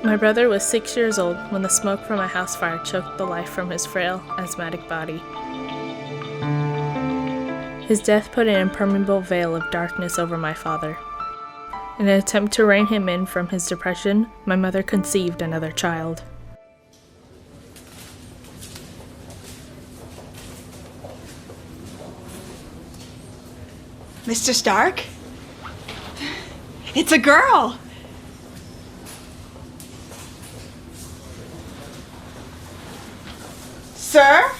My brother was 6 years old when the smoke from a house fire choked the life from his frail, asthmatic body. His death put an impermeable veil of darkness over my father. In an attempt to rein him in from his depression, my mother conceived another child. Mr. Stark? It's a girl! Sir?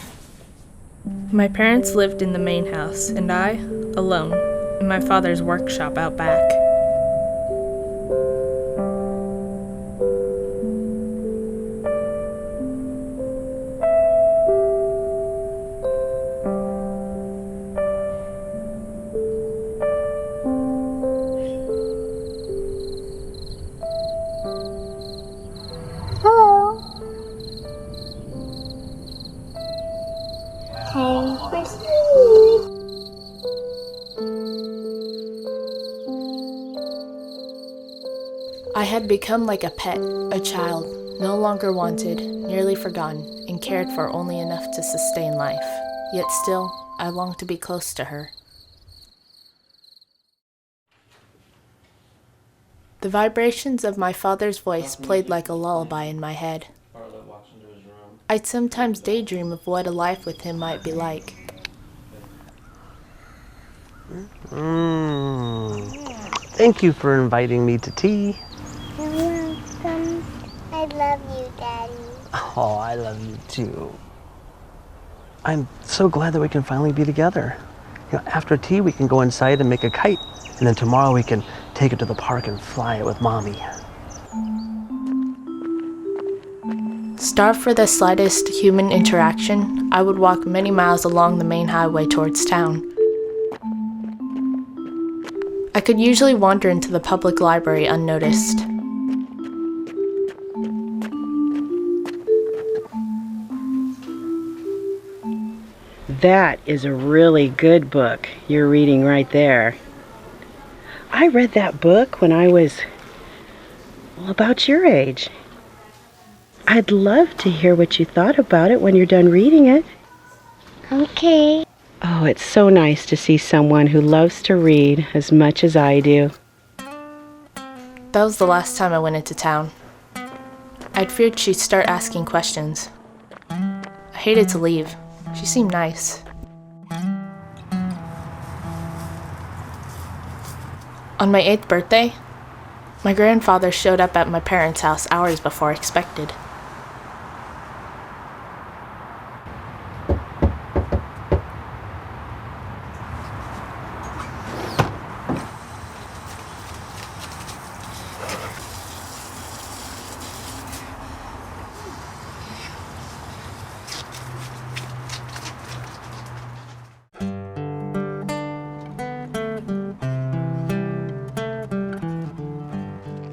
My parents lived in the main house, and I, alone, in my father's workshop out back. I had become like a pet, a child, no longer wanted, nearly forgotten, and cared for only enough to sustain life. Yet still, I longed to be close to her. The vibrations of my father's voice played like a lullaby in my head. I'd sometimes daydream of what a life with him might be like. Thank you for inviting me to tea. You're welcome. I love you, Daddy. Oh, I love you too. I'm so glad that we can finally be together. After tea, we can go inside and make a kite, and then tomorrow we can take it to the park and fly it with Mommy. Starved for the slightest human interaction, I would walk many miles along the main highway towards town. I could usually wander into the public library unnoticed. That is a really good book you're reading right there. I read that book when I was, about your age. I'd love to hear what you thought about it when you're done reading it. Okay. Oh, it's so nice to see someone who loves to read as much as I do. That was the last time I went into town. I'd feared she'd start asking questions. I hated to leave. She seemed nice. On my 8th birthday, my grandfather showed up at my parents' house hours before expected.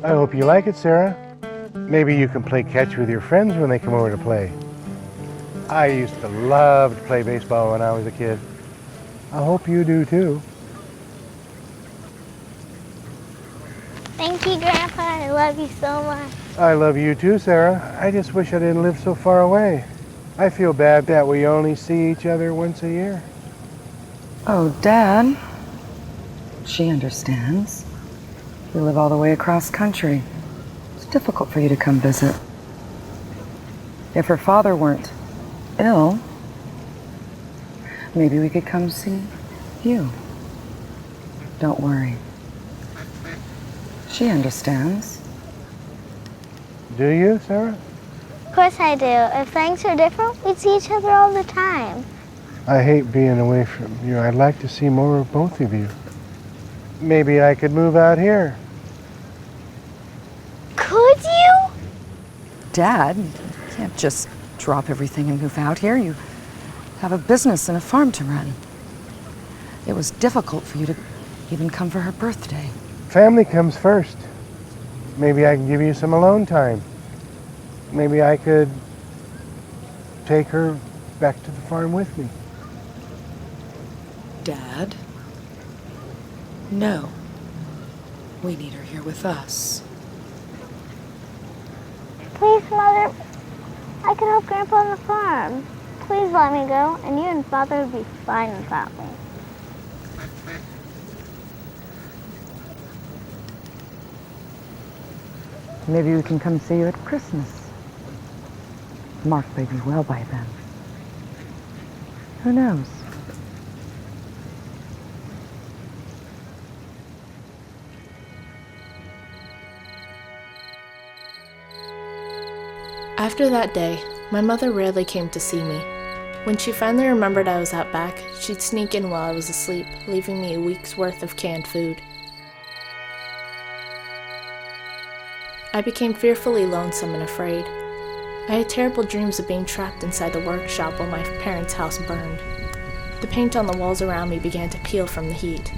I hope you like it, Sarah. Maybe you can play catch with your friends when they come over to play. I used to love to play baseball when I was a kid. I hope you do too. Thank you, Grandpa. I love you so much. I love you too, Sarah. I just wish I didn't live so far away. I feel bad that we only see each other once a year. Oh, Dad. She understands. You live all the way across country. It's difficult for you to come visit. If her father weren't ill, maybe we could come see you. Don't worry. She understands. Do you, Sarah? Of course I do. If things are different, we'd see each other all the time. I hate being away from you. I'd like to see more of both of you. Maybe I could move out here. Could you? Dad, you can't just drop everything and move out here. You have a business and a farm to run. It was difficult for you to even come for her birthday. Family comes first. Maybe I can give you some alone time. Maybe I could take her back to the farm with me. Dad? No. We need her here with us. Please, Mother, I could help Grandpa on the farm. Please let me go, and you and Father would be fine without me. Maybe we can come see you at Christmas. Mark may be well by then. Who knows? After that day, my mother rarely came to see me. When she finally remembered I was out back, she'd sneak in while I was asleep, leaving me a week's worth of canned food. I became fearfully lonesome and afraid. I had terrible dreams of being trapped inside the workshop while my parents' house burned. The paint on the walls around me began to peel from the heat.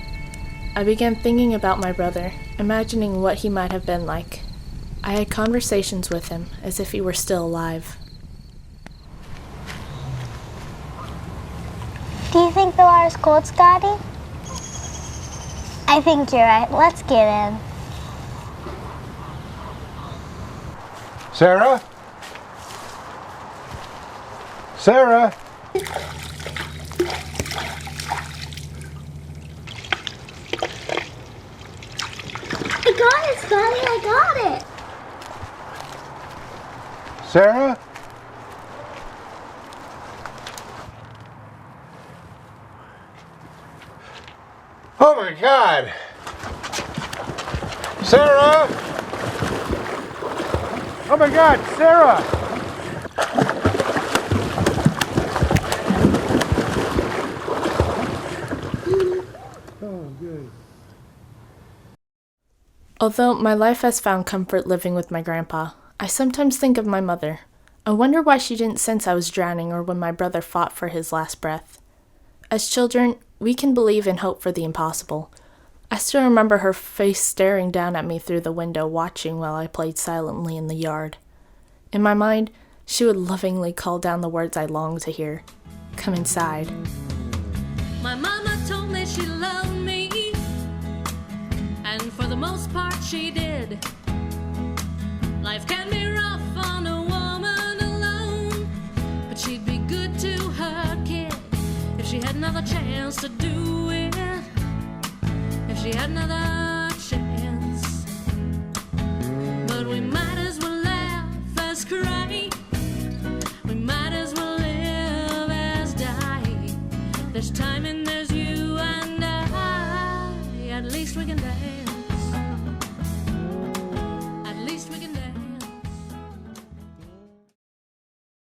I began thinking about my brother, imagining what he might have been like. I had conversations with him as if he were still alive. Do you think the water's cold, Scotty? I think you're right. Let's get in. Sarah? Sarah? I got it, Scotty. I got it. Sarah? Oh my God! Sarah! Oh my God, Sarah! Oh, good. Although my life has found comfort living with my grandpa, I sometimes think of my mother. I wonder why she didn't sense I was drowning or when my brother fought for his last breath. As children, we can believe and hope for the impossible. I still remember her face staring down at me through the window, watching while I played silently in the yard. In my mind, she would lovingly call down the words I longed to hear. Come inside. My mama told me she loved me, and for the most part she did. Life can be rough on a woman alone, but she'd be good to her kid if she had another chance to do it. If she had another chance. But we might as well laugh as cry. We might as well live as die. There's time and there's you.